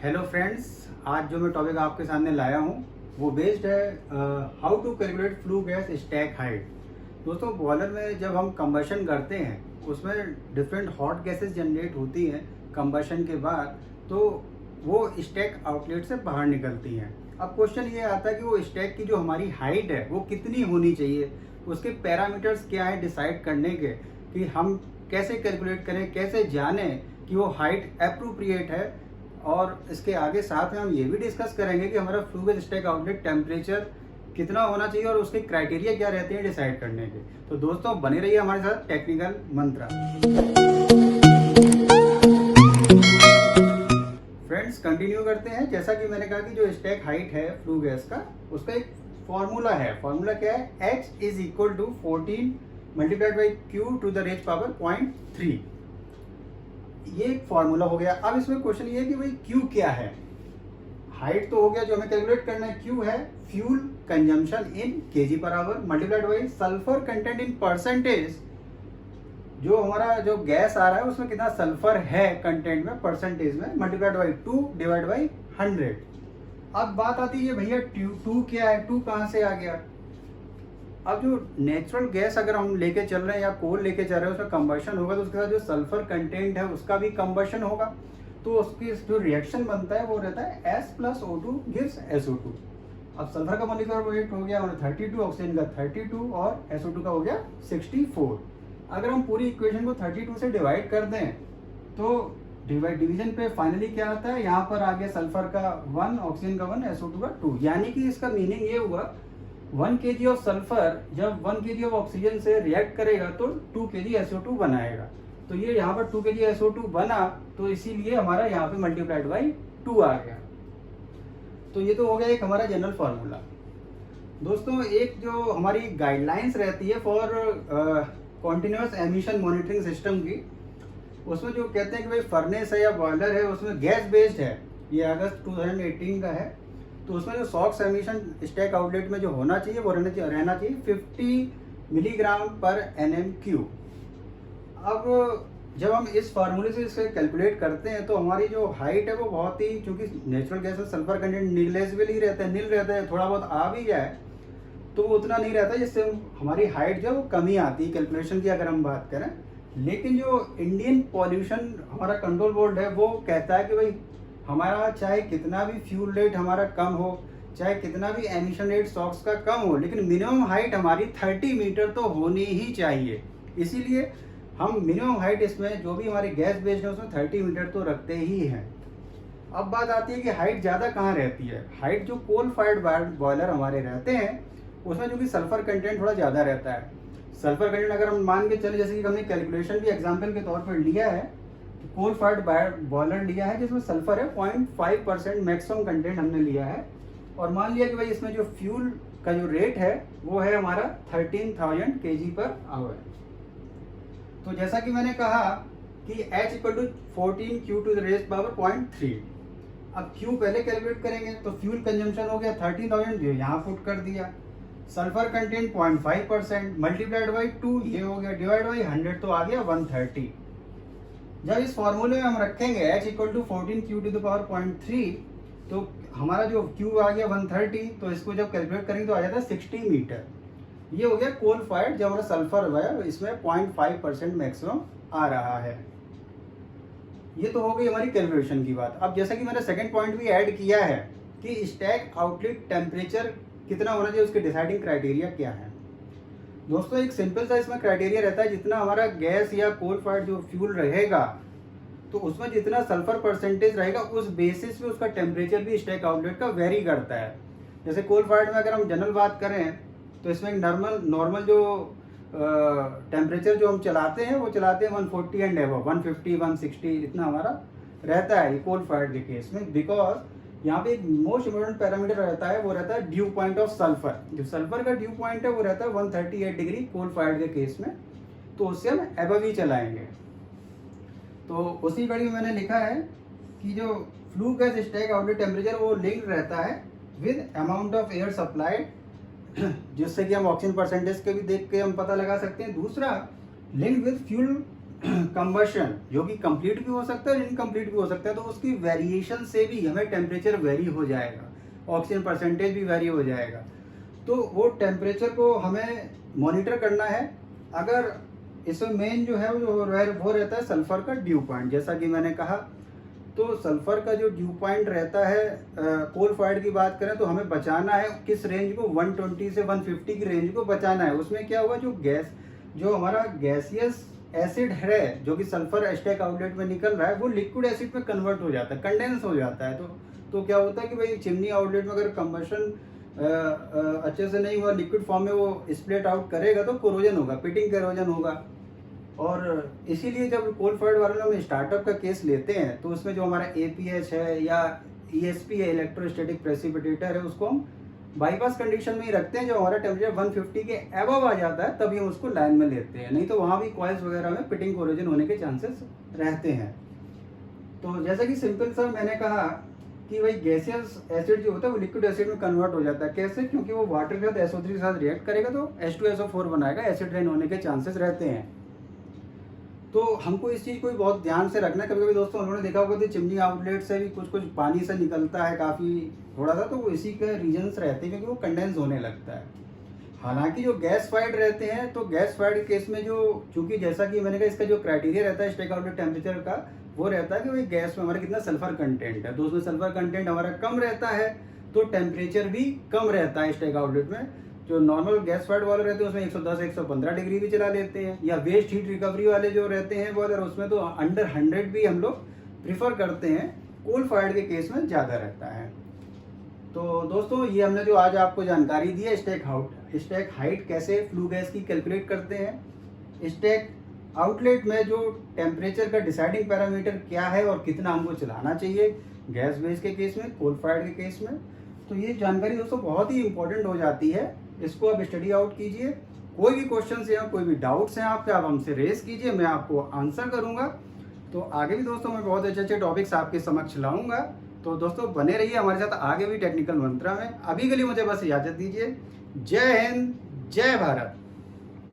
Hello friends, आज जो मैं टॉपिक आपके सामने लाया हूँ वो बेस्ड है how to calculate flue gas stack height. दोस्तों, बॉयलर में जब हम कंबशन करते हैं उसमें डिफरेंट हॉट गैसेस जनरेट होती हैं कंबशन के बाद, तो वो स्टैक आउटलेट से बाहर निकलती हैं। अब क्वेश्चन ये आता है कि वो स्टैक की जो हमारी हाइट है वो कितनी होनी चाहिए, उसके पैरामीटर्स क्या हैं डिसाइड करने के, कि हम कैसे कैलकुलेट करें, कैसे जानें कि वो हाइट अप्रोप्रिएट है। और इसके आगे साथ में हम ये भी डिस्कस करेंगे कि हमारा flu gas stack outlet temperature कितना होना चाहिए और उसके क्राइटेरिया क्या रहते हैं डिसाइड करने के। तो दोस्तों, बने रहिए हमारे साथ टेक्निकल मंत्रा। फ्रेंड्स, कंटिन्यू करते हैं। जैसा कि मैंने कहा कि जो स्टैक हाइट है फ्लू गैस का, उसका एक फॉर्मूला है। फॉर्मूला क्या है? H is equal to 14 multiplied by Q to the raise power 0.3। ये एक फॉर्मूला हो गया। अब इसमें क्वेश्चन ये है कि भाई Q क्या है। हाइट तो हो गया, जो हमें कैलकुलेट करना है Q है fuel consumption in KG per hour multiplied by sulphur content in percentage. जो हमारा जो गैस आ रहा है उसमें कितना सल्फर है कंटेंट में परसेंटेज में, मल्टीप्लाइड बाई 2 डिवाइड बाई 100। अब बात आती है भैया टू क्या है, टू कहाँ से आ गया। अब जो नेचुरल गैस अगर हम लेके चल रहे हैं या कोल लेके चल रहे हैं, उसमें कंबशन होगा तो उसके साथ जो सल्फर कंटेंट है उसका भी कंबशन होगा, तो उसकी जो रिएक्शन बनता है वो रहता है S plus O2 gives SO2। अब सल्फर का मोलिकुलर वेट हो गया 32, ऑक्सीजन का 32 और SO2 का हो गया 64। अगर हम पूरी इक्वेशन को 32 से डिवाइड कर दें तो डिवीजन पे फाइनली क्या आता है, यहाँ पर आ गया सल्फर का 1, ऑक्सीजन का 1, SO2 का 2। यानी कि इसका मीनिंग ये हुआ 1 kg ऑफ सल्फर जब 1 kg ऑफ ऑक्सीजन से रिएक्ट करेगा तो 2 kg SO2 बनाएगा। तो ये यहाँ पर 2 kg SO2 बना, तो इसीलिए हमारा यहाँ पे मल्टीप्लाइड बाई 2 आ गया। तो ये तो हो गया एक हमारा जनरल फार्मूला। दोस्तों, एक जो हमारी गाइडलाइंस रहती है for continuous emission monitoring system की, उसमें जो कहते हैं कि भाई फर्नेस है या बॉयलर है उसमें गैस बेस्ड है, ये अगस्त 2018 का है। तो उसमें जो सॉक्स एमिशन स्टैक आउटलेट में जो होना चाहिए वो रहना चाहिए 50 मिलीग्राम पर NM3। अब जब हम इस फार्मूले से इससे कैलकुलेट करते हैं तो हमारी जो हाइट है वो बहुत ही, चूंकि नेचुरल गैस में सल्फर कंटेंट निग्लेजिबल ही रहता है, नील रहता है, थोड़ा बहुत आ भी जाए तो वो उतना नहीं रहता, जिससे हमारी हाइट जो है वो कमी आती है कैलकुलेशन की अगर हम बात करें। लेकिन जो इंडियन पॉल्यूशन हमारा कंट्रोल बोर्ड है वो कहता है कि भाई हमारा चाहे कितना भी फ्यूल रेट हमारा कम हो, चाहे कितना भी एमिशन रेट सॉक्स का कम हो, लेकिन मिनिमम हाइट हमारी 30 मीटर तो होनी ही चाहिए। इसीलिए हम मिनिमम हाइट इसमें जो भी हमारी गैस बेस्ड है उसमें 30 मीटर तो रखते ही हैं। अब बात आती है कि हाइट ज़्यादा कहाँ रहती है। हाइट जो कोल फायर्ड बॉयलर हमारे रहते हैं उसमें जो कि सल्फर कंटेंट थोड़ा ज़्यादा रहता है। सल्फर कंटेंट अगर हम मान के चले, जैसे कि हमने कैलकुलेशन भी एग्जाम्पल के तौर पर लिया है, कोल फायर्ड बॉयलर लिया है जिसमें सल्फर है 0.5% मैक्सिमम कंटेंट हमने लिया है, और मान लिया कि भाई इसमें जो फ्यूल का जो रेट है वो है हमारा 13,000 kg पर आवर। तो जैसा कि मैंने कहा कि H equal to 14 Q to the raise power 0.3। अब Q पहले कैलकुलेट करेंगे तो फ्यूल कंजम्पशन हो गया 13,000, जो यहाँ पुट कर दिया। सल्फर कंटेंट 0.5% मल्टीप्लाइड बाई 2, ये हो गया, डिवाइड बाई 100 तो आ गया 130। जब इस फॉर्मूले में हम रखेंगे H equal to 14 Q to the power 0.3, तो हमारा जो Q आ गया 130, तो इसको जब कैलकुलेट करेंगे तो आ जाता है 60 मीटर। ये हो गया कोल फायर्ड, जब हमारा सल्फर हुआ है इसमें 0.5% मैक्सिमम आ रहा है। ये तो हो गई हमारी कैलकुलेशन की बात। अब जैसा कि मैंने सेकंड पॉइंट भी ऐड किया है कि स्टैक आउटलेट टेम्परेचर कितना होना चाहिए, उसके डिसाइडिंग क्राइटेरिया क्या है। दोस्तों, एक सिंपल सा इसमें क्राइटेरिया रहता है, जितना हमारा गैस या कोल फायर्ड जो फ्यूल रहेगा तो उसमें जितना सल्फर परसेंटेज रहेगा उस बेसिस पे उसका टेम्परेचर भी स्टैक आउटलेट का वेरी करता है। जैसे कोल फायर्ड में अगर हम जनरल बात करें तो इसमें नॉर्मल जो टेम्परेचर जो हम चलाते हैं वो चलाते हैं 140 एंड एबव, 150 160 इतना हमारा रहता है ये कोल फायर्ड के केस में। बिकॉज यहाँ पे एक मोस्ट इम्पोर्टेंट पैरामीटर रहता है, वो रहता है ड्यू पॉइंट ऑफ सल्फर। जो सल्फर का ड्यू पॉइंट है वो रहता है 138 डिग्री कोल फायर्ड के केस में, तो उससे हम एबव ही चलाएंगे। तो उसी कड़ी में मैंने लिखा है कि जो flu gas stack outlet temperature वो लिंक रहता है with amount of air supplied, जिससे कि हम ऑक्सीजन परसेंटेज के भी देख के हम पता लगा सकते हैं। दूसरा, लिंक विद फ्यूल कंबशन जो कि कंप्लीट भी हो सकता है और इनकम्प्लीट भी हो सकता है, तो उसकी वेरिएशन से भी हमें टेम्परेचर वेरी हो जाएगा, ऑक्सीजन परसेंटेज भी वेरी हो जाएगा। तो वो टेम्परेचर को हमें मॉनिटर करना है। अगर इसमें मेन जो है वो रहता है सल्फर का ड्यू पॉइंट। जैसा कि मैंने कहा, तो सल्फर का जो ड्यू पॉइंट रहता है, कोल फायर्ड की बात करें तो हमें बचाना है किस रेंज को, 120 से 150 की रेंज को बचाना है। उसमें क्या हुआ, जो हमारा गैसियस एसिड है जो कि सल्फर स्टैक आउटलेट में निकल रहा है, वो लिक्विड एसिड में कन्वर्ट हो जाता है, कंडेंस हो जाता है। तो क्या होता है कि भाई चिमनी आउटलेट में अगर कंबशन अच्छे से नहीं हुआ, लिक्विड फॉर्म में वो स्प्लिट आउट करेगा तो कोरोजन होगा, पिटिंग कोरोजन होगा। और इसीलिए जब कोल फायर्ड वाले हम स्टार्टअप का केस लेते हैं तो उसमें जो हमारा APH है या ESP है, इलेक्ट्रोस्टैटिक प्रेसिपिटेटर है, उसको हम बाईपास कंडीशन में ही रखते हैं। जब हमारा टेम्परेचर 150 के अबव आ जाता है तभी हम उसको लाइन में लेते हैं, नहीं तो वहाँ भी कॉइल्स वगैरह में पिटिंग कोरोजन होने के चांसेस रहते हैं। तो जैसा कि सिंपल सा मैंने कहा कि भाई गैसियस एसिड जो होता है वो लिक्विड एसिड में कन्वर्ट हो जाता है। कैसे? क्योंकि वो वाटर के साथ SO3 के साथ रिएक्ट करेगा तो H2SO4 बनाएगा, एसिड रेन होने के चांसेस रहते हैं। तो हमको इस चीज़ को भी बहुत ध्यान से रखना है। कभी कभी दोस्तों उन्होंने देखा होगा कि चिमनी आउटलेट से भी कुछ पानी से निकलता है काफ़ी थोड़ा सा, तो वो इसी के रीजन्स रहते हैं क्योंकि वो कंडेंस होने लगता है। हालांकि जो गैस फायर्ड रहते हैं, तो गैस फायर्ड केस में जो, चूंकि जैसा कि मैंने कहा इसका जो क्राइटेरिया रहता है स्टैक आउटलेट टेम्परेचर का, वो रहता है कि भाई गैस में हमारा कितना सल्फर कंटेंट है। तो उसमें सल्फर कंटेंट हमारा कम रहता है तो टेम्परेचर भी कम रहता है स्टैक आउटलेट में। जो नॉर्मल गैस फायर्ड वाले रहते हैं उसमें 110-115 डिग्री भी चला लेते हैं, या वेस्ट हीट रिकवरी वाले जो रहते हैं बॉयलर, उसमें तो अंडर 100 भी हम लोग प्रिफर करते हैं। कोल फायर्ड के केस में ज़्यादा रहता है। तो दोस्तों ये हमने जो आज आपको जानकारी दी है स्टैक हाइट कैसे फ्लू गैस की कैलकुलेट करते हैं, स्टैक आउटलेट में जो टेम्परेचर का डिसाइडिंग पैरामीटर क्या है और कितना हमको चलाना चाहिए गैस बेस के केस में, कोल फायर्ड के केस में। तो ये जानकारी दोस्तों बहुत ही इंपॉर्टेंट हो जाती है, इसको आप स्टडी आउट कीजिए। कोई भी क्वेश्चन या कोई भी डाउट्स हैं आपके, आप हमसे रेस कीजिए, मैं आपको आंसर करूंगा। तो आगे भी दोस्तों मैं बहुत अच्छे टॉपिक्स आपके समक्ष लाऊंगा। तो दोस्तों बने रहिए हमारे साथ आगे भी टेक्निकल मंत्रा में। अभी के लिए मुझे बस इजाज़त दीजिए। जय हिंद, जय भारत।